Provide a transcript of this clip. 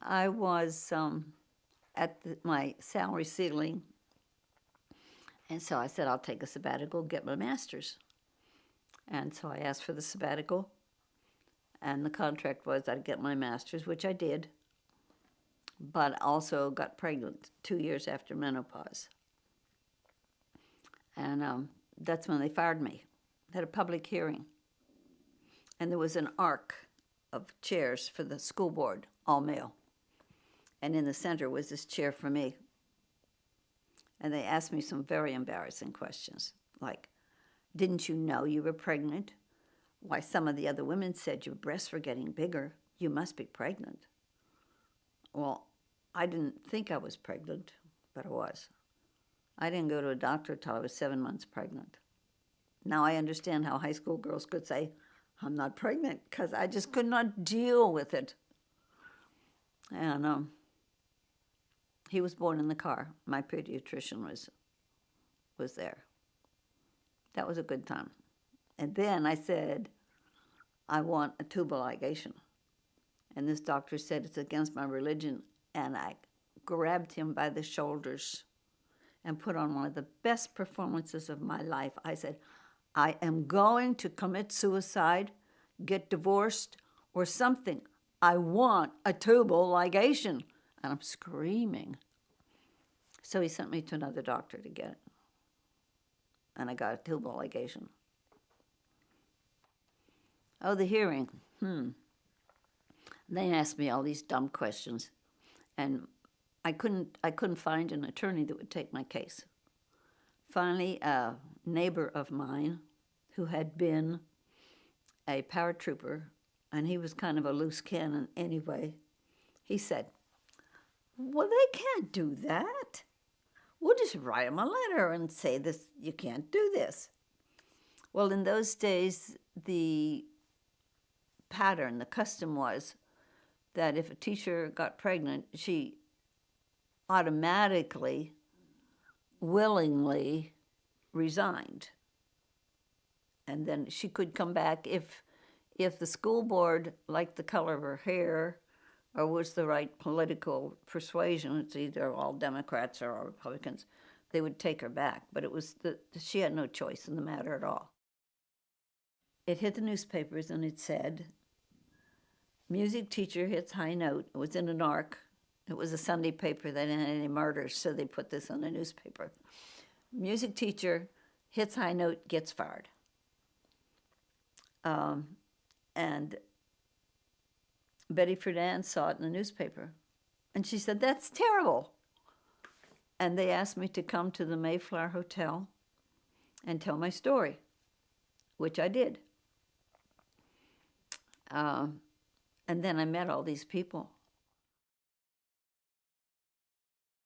I was at my salary ceiling, and so I said, I'll take a sabbatical, get my master's. And so I asked for the sabbatical, and the contract was I'd get my master's, which I did, but also got pregnant 2 years after menopause. And that's when they fired me. They had a public hearing, and there was an arc of chairs for the school board, all male. And in the center was this chair for me. And they asked me some very embarrassing questions, like, didn't you know you were pregnant? Why, some of the other women said your breasts were getting bigger. You must be pregnant. Well, I didn't think I was pregnant, but I was. I didn't go to a doctor until I was 7 months pregnant. Now I understand how high school girls could say, I'm not pregnant, because I just could not deal with it. And he was born in the car. My pediatrician was there. That was a good time. And then I said, I want a tubal ligation. And this doctor said it's against my religion. And I grabbed him by the shoulders and put on one of the best performances of my life. I said, I am going to commit suicide, get divorced, or something. I want a tubal ligation. And I'm screaming. So he sent me to another doctor to get it. And I got a tubal ligation. Oh, the hearing. They asked me all these dumb questions, and I couldn't find an attorney that would take my case. Finally, a neighbor of mine who had been a paratrooper, and he was kind of a loose cannon anyway, he said, well, they can't do that. We'll just write them a letter and say this, you can't do this. Well, in those days, the pattern, the custom was that if a teacher got pregnant, she automatically, willingly resigned. And then she could come back if the school board liked the color of her hair or was the right political persuasion, it's either all Democrats or all Republicans, they would take her back. But it was she had no choice in the matter at all. It hit the newspapers and it said, music teacher hits high note. It was in an arc. It was a Sunday paper. They didn't have any murders, so they put this on the newspaper. Music teacher hits high note, gets fired. And Betty Friedan saw it in the newspaper. And she said, that's terrible. And they asked me to come to the Mayflower Hotel and tell my story, which I did. And then I met all these people.